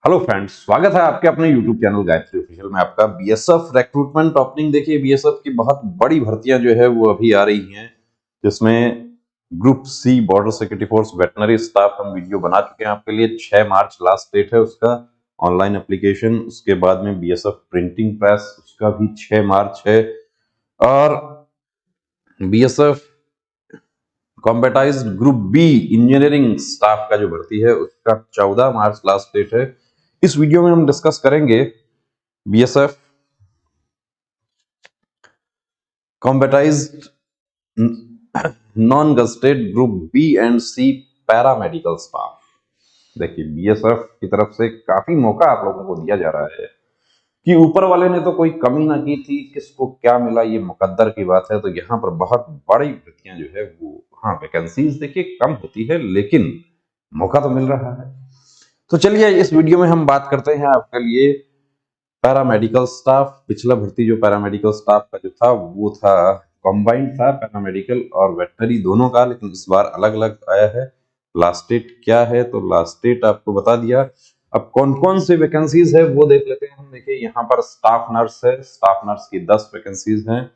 Hello friends, स्वागत है आपके अपने यूट्यूब चैनल गायत्री ऑफिशियल में। आपका बीएसएफ रिक्रूटमेंट ओपनिंग देखिए, बीएसएफ की बहुत बड़ी भर्तियां जो है वो अभी आ रही हैं, जिसमें group C border security force veterinary staff हम वीडियो बना चुके हैं आपके लिए। 6 मार्च लास्ट डेट है उसका, ऑनलाइन एप्लीकेशन। उसके बाद में बीएसएफ प्रिंटिंग प्रेस, उसका भी 6 मार्च है। और BSF combatised group B engineering staff का जो भर्ती है उसका 14 मार्च लास्ट डेट है। इस वीडियो में हम डिस्कस करेंगे BSF combatised non gazetted group B and C paramedical staff. देखिए, बीएसएफ की तरफ से काफी मौका आप लोगों को दिया जा रहा है कि ऊपर वाले ने तो कोई कमी ना की थी, किसको क्या मिला ये मुकद्दर की बात है। तो यहाँ पर बहुत बड़ी भर्तियां जो है वो, हाँ, वैकेंसीज देखिए कम होती है लेकिन मौका तो मिल रहा है। तो चलिए इस वीडियो में हम बात करते हैं आपके लिए पैरामेडिकल स्टाफ। पिछला भर्ती जो पैरामेडिकल स्टाफ का जो था वो था कंबाइंड था, पैरामेडिकल और वेटनरी दोनों का, लेकिन इस बार अलग अलग आया है। लास्ट डेट क्या है, तो लास्ट डेट आपको बता दिया। अब कौन कौन से वैकेंसीज है वो देख लेते हैं हम। देखिए यहाँ पर स्टाफ नर्स है, स्टाफ नर्स की 10 वैकेंसीज हैं।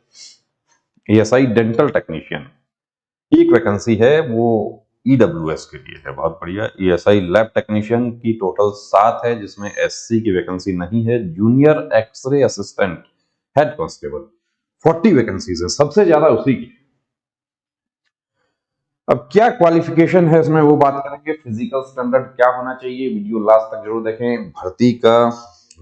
एएसआई डेंटल टेक्नीशियन एक वैकेंसी है, वो ईडब्ल्यूएस के लिए है, बहुत बढ़िया। ईएसआई लैब टेक्नीशियन की टोटल 7 है, जिसमें एससी की वैकेंसी नहीं है। Junior X ray assistant head constable 40 vacancies है, सबसे ज्यादा उसी की। अब क्या क्वालिफिकेशन है इसमें वो बात करेंगे। फिजिकल स्टैंडर्ड क्या होना चाहिए, वीडियो लास्ट तक जरूर देखें। भर्ती का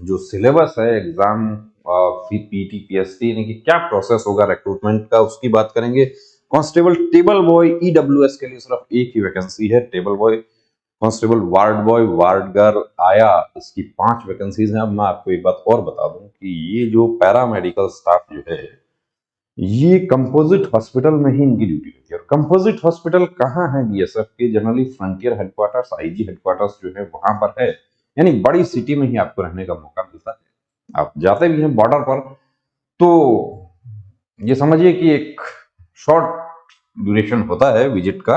जो सिलेबस है, एग्जाम, पीटी पीएसटी, यानी कि क्या प्रोसेस होगा रिक्रूटमेंट का, उसकी बात करेंगे। कांस्टेबल टेबल बॉय ईडब्ल्यूएस के लिए सिर्फ एक ही वैकेंसी है, table boy. Constable ward boy, ward girl, आया, इसकी 5 वैकेंसीज हैं। अब मैं आपको एक बात और बता दूं कि ये जो पैरामेडिकल स्टाफ जो है, ये कंपोजिट हॉस्पिटल में ही इनकी ड्यूटी रहती है। और कंपोजिट हॉस्पिटल कहाँ है बीएसएफ के? Generally frontier headquarters, IG headquarters जो है वहां पर है, यानी बड़ी सिटी में ही आपको रहने का मौका मिलता है। आप जाते भी हैं बॉर्डर पर तो ये समझिए कि एक शॉर्ट ड्यूरेशन होता है विजिट का,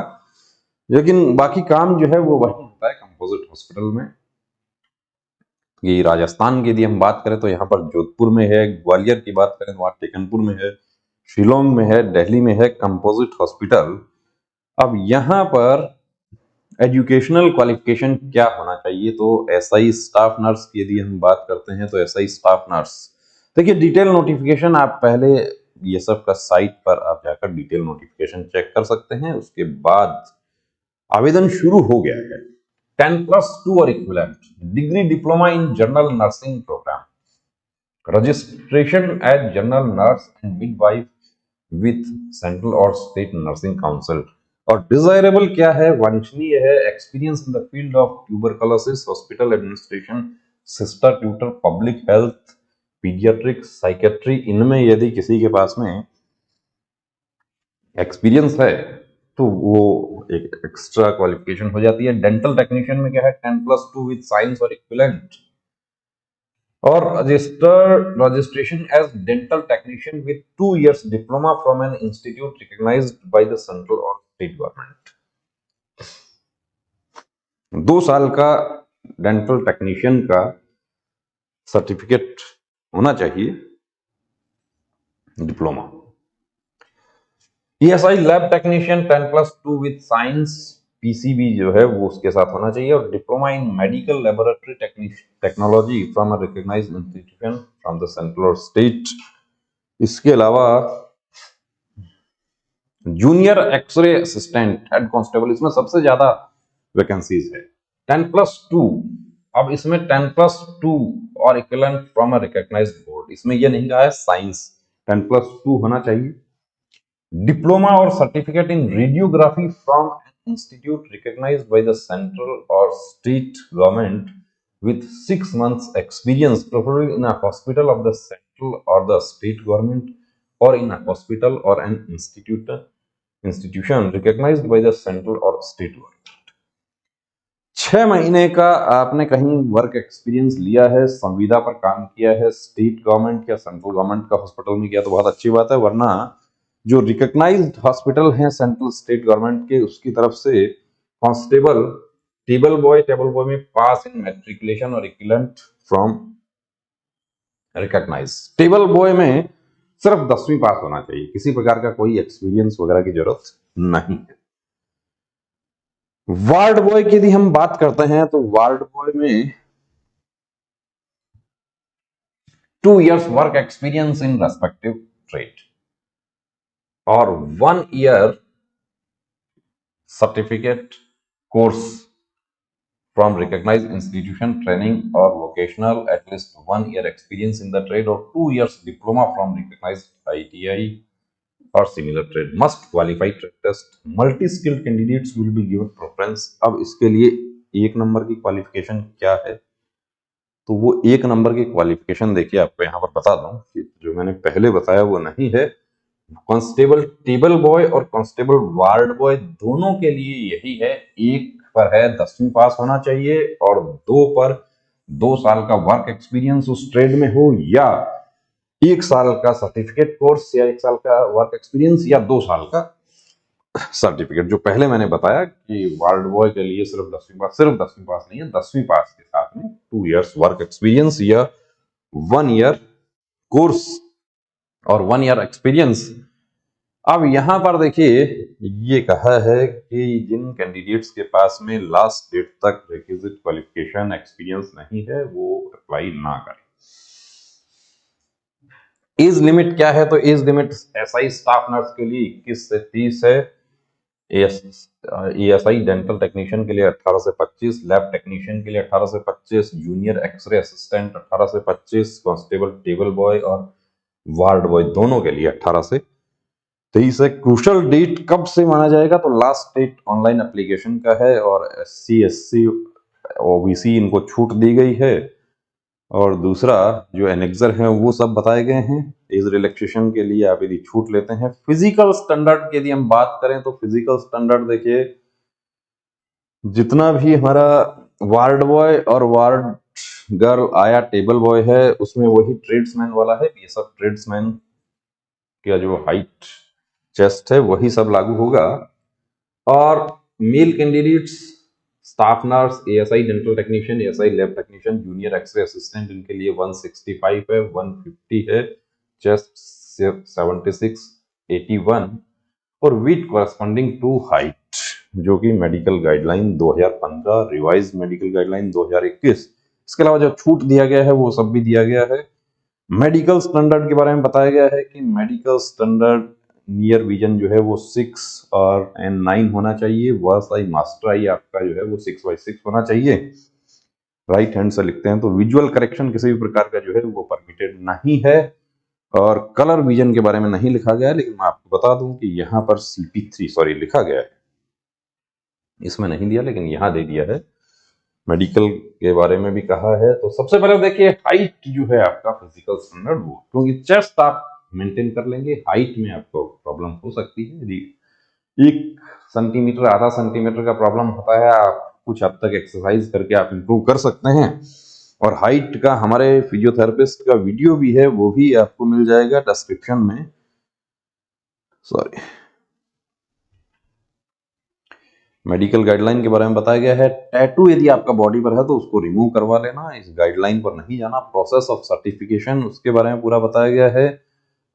लेकिन बाकी काम जो है वो वही होता है कंपोजिट हॉस्पिटल में। ये राजस्थान की यदि हम बात करें तो यहाँ पर जोधपुर में है, ग्वालियर की बात करें तो वहाँ टेकनपुर में है, शिलोंग में है, दिल्ली में है कंपोजिट हॉस्पिटल। अब यहाँ पर एजुकेशनल क्वालिफिकेशन क्या होना चाहिए, तो एसआई स्टाफ नर्स की यदि हम बात करते हैं तो एसआई स्टाफ नर्स, देखिए डिटेल नोटिफिकेशन आप पहले बीएसएफ का साइट पर आप जाकर डिटेल नोटिफिकेशन चेक कर सकते हैं। उसके बाद आवेदन शुरू हो गया है। 10+2 और equivalent degree diploma in general nursing programme, registration as general nurse and midwife with central और स्टेट नर्सिंग काउंसिल। और डिजायरेबल क्या है, वांछनीय है, experience in the field of tuberculosis, hospital administration, sister tutor, public health, paediatrics, psychiatry, इनमें यदि किसी के पास में एक्सपीरियंस है तो वो एक एक्स्ट्रा क्वालिफिकेशन हो जाती है। डेंटल टेक्नीशियन में क्या है, 10+2 विद साइंस और इक्विवेलेंट, और registration as dental technician with 2 years diploma from an institute recognised by the central और स्टेट गवर्नमेंट। 2 साल का डेंटल टेक्नीशियन का सर्टिफिकेट होना चाहिए, diploma. ESI lab technician 10+2 with science, PCB जो है वो उसके साथ होना चाहिए, और diploma in medical laboratory technology from a recognised institution from the central और स्टेट। इसके अलावा junior X ray assistant head constable, इसमें सबसे ज्यादा वैकेंसीज है, 10+2। अब इसमें 10+2 और equivalent from a recognised board, इसमें यह नहीं कहा है साइंस, 10+2 होना चाहिए। डिप्लोमा और certificate in radiography from an institute recognised by the central और state government with 6 months experience, preferably in a hospital of the central or the state government, or in a hospital or an institution recognized by the central or state government। 6 महीने का आपने कहीं work experience लिया है, संविदा पर काम किया है, स्टेट गवर्नमेंट या सेंट्रल गवर्नमेंट का हॉस्पिटल में किया तो बहुत अच्छी बात है, वरना जो रिकॉग्नाइज्ड हॉस्पिटल हैं सेंट्रल स्टेट गवर्नमेंट के, उसकी तरफ से कांस्टेबल टेबल बॉय में पास इन मैट्रिकुलेशन और equivalent from recognise. Table boy में सिर्फ 10वीं पास होना चाहिए, किसी प्रकार का कोई एक्सपीरियंस वगैरह की जरूरत नहीं है। वार्ड बॉय की यदि हम बात करते हैं तो वार्ड बॉय में 2 years work experience in respective trade or 1 year certificate course from recognised institution training or vocational at least 1 year experience in the trade or 2 years diploma from recognised ITI or similar trade must qualify trade test. Multi skilled candidates will be given preference. अब इसके लिए 1 number की qualification क्या है, तो वो 1 number की qualification देखिए, आपको यहाँ पर बता दूं कि जो मैंने पहले बताया वो नहीं है। कांस्टेबल टेबल बॉय और कांस्टेबल वार्ड बॉय दोनों के लिए यही है। एक पर है 10वीं पास होना चाहिए और 2 पर 2 साल का वर्क एक्सपीरियंस उस ट्रेड में हो, या 1 साल का सर्टिफिकेट कोर्स, या 1 साल का वर्क एक्सपीरियंस, या 2 साल का सर्टिफिकेट। जो पहले मैंने बताया कि वार्ड बॉय के लिए सिर्फ 10वीं पास नहीं है, 10वीं पास के साथ में 2 years वर्क एक्सपीरियंस या 1 year कोर्स और 1 year एक्सपीरियंस। अब यहां पर देखिए ये कहा है कि जिन कैंडिडेट्स के पास में लास्ट डेट तक रिक्विजिट क्वालिफिकेशन एक्सपीरियंस नहीं है वो अप्लाई ना करें। एज लिमिट क्या है, तो age limit SI staff nurse के लिए 21 से 30 है, एएसआई डेंटल टेक्नीशियन के लिए 18 से 25, लैब टेक्नीशियन के लिए 18 से 25, जूनियर एक्सरे असिस्टेंट 18 से 25, कांस्टेबल टेबल बॉय और वार्ड बॉय दोनों के लिए 18 से 23 है। क्रूशल डेट कब से माना जाएगा, तो लास्ट डेट ऑनलाइन एप्लीकेशन का है और SC SC OBC इनको छूट दी गई है। और दूसरा जो एनेक्सर है वो सब बताए गए हैं। एज रिलैक्सेशन के लिए आप यदि छूट लेते हैं। फिजिकल स्टैंडर्ड की यदि हम बात करें तो फिजिकल स्टैंडर्ड देखिए, जितना भी हमारा वार्ड बॉय और वार्ड गर्ल आया टेबल बॉय है उसमें वही ट्रेड्समैन वाला है। ये सब ट्रेड्समैन का जो हाइट चेस्ट है वही सब लागू होगा। और male candidates staff nurse, ASI dental technician, ASI lab technician, junior X ray assistant इनके लिए 165 है, 150 है, चेस्ट 76, 81 और विथ कॉरेस्पॉन्डिंग टू हाइट, जो कि medical guideline 2015 revise medical guideline 2021। इसके अलावा जो छूट दिया गया है वो सब भी दिया गया है। मेडिकल स्टैंडर्ड के बारे में बताया गया है कि मेडिकल स्टैंडर्ड नियर विजन जो है वो 6 और N9 होना चाहिए। वर्स आई मास्टर आई आपका जो है वो 6/6 होना चाहिए। राइट हैंड से लिखते हैं तो विजुअल करेक्शन किसी भी प्रकार का जो है वो परमिटेड नहीं है। और कलर विजन के बारे में नहीं लिखा गया है, लेकिन मैं आपको बता दूं कि यहाँ पर CP3 लिखा गया है, इसमें नहीं दिया लेकिन यहाँ दे दिया है। मेडिकल के बारे में भी कहा है। तो सबसे पहले देखिए हाइट जो है आपका फिजिकल स्टैंडर्ड वो, क्योंकि चेस्ट आप मेंटेन कर लेंगे, हाइट में आपको प्रॉब्लम हो सकती है। यदि 1 सेंटीमीटर आधा सेंटीमीटर का प्रॉब्लम होता है, आप कुछ हद तक एक्सरसाइज करके आप इंप्रूव कर सकते हैं। और हाइट का हमारे फिजियोथेरेपिस्ट का वीडियो भी है, वो भी आपको मिल जाएगा डिस्क्रिप्शन में। मेडिकल गाइडलाइन के बारे में बताया गया है। टैटू यदि आपका बॉडी पर है तो उसको रिमूव करवा लेना, इस गाइडलाइन पर नहीं जाना। प्रोसेस ऑफ सर्टिफिकेशन उसके बारे में पूरा बताया गया है।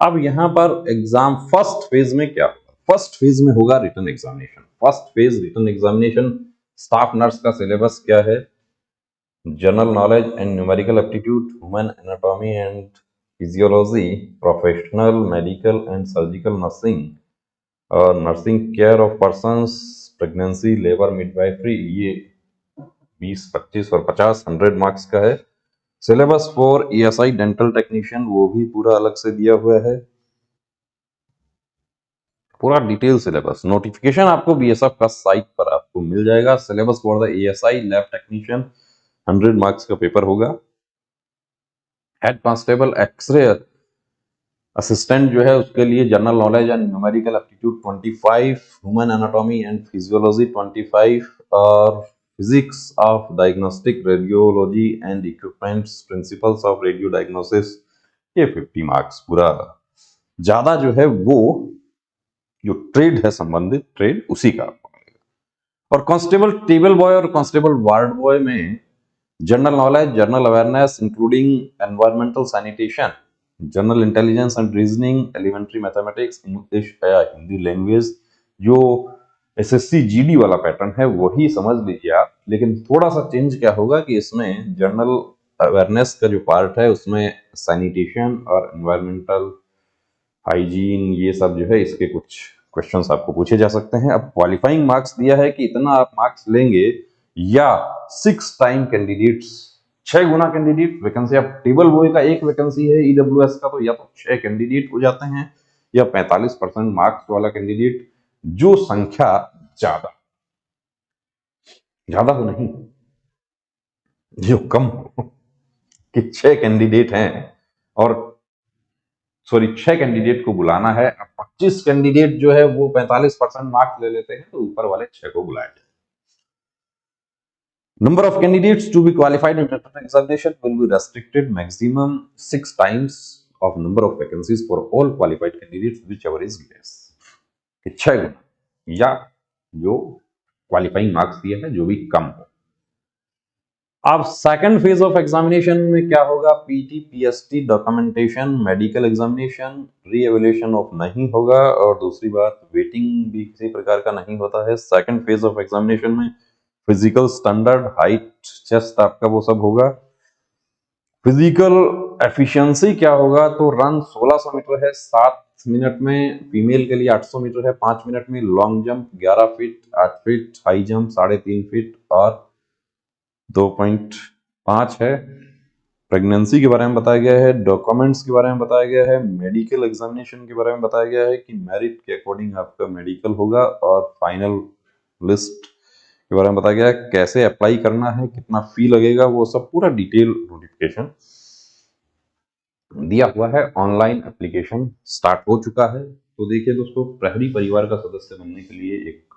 अब यहाँ पर एग्जाम फर्स्ट फेज में क्या होगा, फर्स्ट फेज में होगा written examination. First phase written examination. Staff nurse का सिलेबस क्या है, general knowledge and numerical aptitude, human anatomy and physiology, professional medical and surgical nursing और nursing care of persons, pregnancy, labour, midwifery, ये 20, 25 और 50 100 marks का है। Syllabus for ESI dental technician वो भी पूरा अलग से दिया हुआ है, पूरा डिटेल सिलेबस। नोटिफिकेशन आपको BSF का साइट पर आपको मिल जाएगा। Syllabus for the ESI lab technician 100 marks का पेपर होगा। हेड कांस्टेबल एक्सरे असिस्टेंट जो है उसके लिए general knowledge and numerical aptitude 25, human anatomy and physiology 25 और physics of diagnostic radiology and equipments, principles of radio diagnosis, ये 50 marks. पूरा ज्यादा जो है वो जो ट्रेड है, संबंधित ट्रेड, उसी का आपको मिलेगा। और कांस्टेबल टेबल बॉय और कांस्टेबल वार्ड बॉय में general knowledge, general awareness including environmental sanitation, general intelligence and reasoning, elementary mathematics, English या हिंदी लैंग्वेज, जो एसएससी जीडी वाला पैटर्न है वही समझ लीजिए आप। लेकिन थोड़ा सा चेंज क्या होगा कि इसमें जनरल अवेयरनेस का जो पार्ट है उसमें सैनिटेशन और एनवायरमेंटल हाइजीन ये सब जो है इसके कुछ क्वेश्चंस आपको पूछे जा सकते हैं। अब क्वालिफाइंग मार्क्स दिया है कि इतना आप मार्क्स लेंगे या 6 टाइम कैंडिडेट्स, 6 गुना कैंडिडेट वैकेंसी। अब टेबल बॉय का एक वैकेंसी है ईडब्ल्यूएस का, तो या तो 6 कैंडिडेट हो जाते हैं या 45% मार्क्स वाला कैंडिडेट, जो संख्या ज्यादा ज्यादा हो नहीं, जो कम हो कि 6 कैंडिडेट हैं और सॉरी 6 कैंडिडेट को बुलाना है। अब 25 कैंडिडेट जो है वो 45% मार्क्स ले लेते हैं तो ऊपर वाले 6 को बुलाया जाए। Number of candidates to be qualified in written examination will be restricted maximum 6 times of number of vacancies for all qualified candidates whichever is less। 6 गुना या जो क्वालिफाइंग मार्क्स दिया है जो भी कम हो। अब सेकंड फेज ऑफ एग्जामिनेशन में क्या होगा, PT PST documentation, medical examination, reevaluation of नहीं होगा, और दूसरी बात वेटिंग भी किसी प्रकार का नहीं होता है। सेकंड फेज ऑफ एग्जामिनेशन में फिजिकल स्टैंडर्ड, हाइट, चेस्ट आपका वो सब होगा। फिजिकल एफिशिएंसी क्या होगा, तो रन 1600 मीटर है 7 मिनट में, फीमेल के लिए 800 मीटर है 5 मिनट में, long jump 11 feet 8 feet, high jump 3.5 feet और 2.5 है। प्रेगनेंसी के बारे में बताया गया है, डॉक्यूमेंट्स के बारे में बताया गया है, मेडिकल एग्जामिनेशन के बारे में बताया गया है कि मेरिट के अकॉर्डिंग आपका मेडिकल होगा, और फाइनल लिस्ट के बारे में बताया गया है, कैसे अप्लाई करना है, कितना फी लगेगा, वो सब पूरा डिटेल नोटिफिकेशन दिया हुआ है। ऑनलाइन एप्लीकेशन स्टार्ट हो चुका है। तो देखिए दोस्तों, प्रहरी परिवार का सदस्य बनने के लिए एक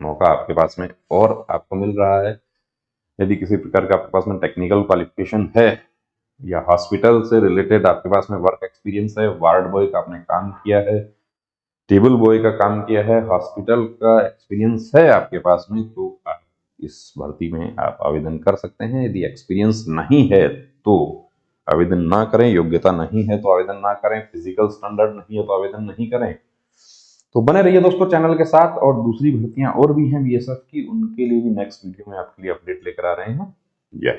मौका आपके पास में और आपको मिल रहा है। यदि किसी प्रकार का आपके पास में टेक्निकल क्वालिफिकेशन है या हॉस्पिटल से रिलेटेड आपके पास में वर्क एक्सपीरियंस है, वार्ड बॉय का आपने काम किया है, टेबल बॉय का काम किया है, हॉस्पिटल का एक्सपीरियंस है आपके पास में, तो आप इस भर्ती में आप आवेदन कर सकते हैं। यदि एक्सपीरियंस नहीं है तो आवेदन ना करें, योग्यता नहीं है तो आवेदन ना करें, फिजिकल स्टैंडर्ड नहीं है तो आवेदन नहीं करें। तो बने रहिए दोस्तों चैनल के साथ, और दूसरी भर्तियां और भी हैं बीएसएफ की, उनके लिए भी नेक्स्ट वीडियो में आपके लिए अपडेट लेकर आ रहे हैं। जय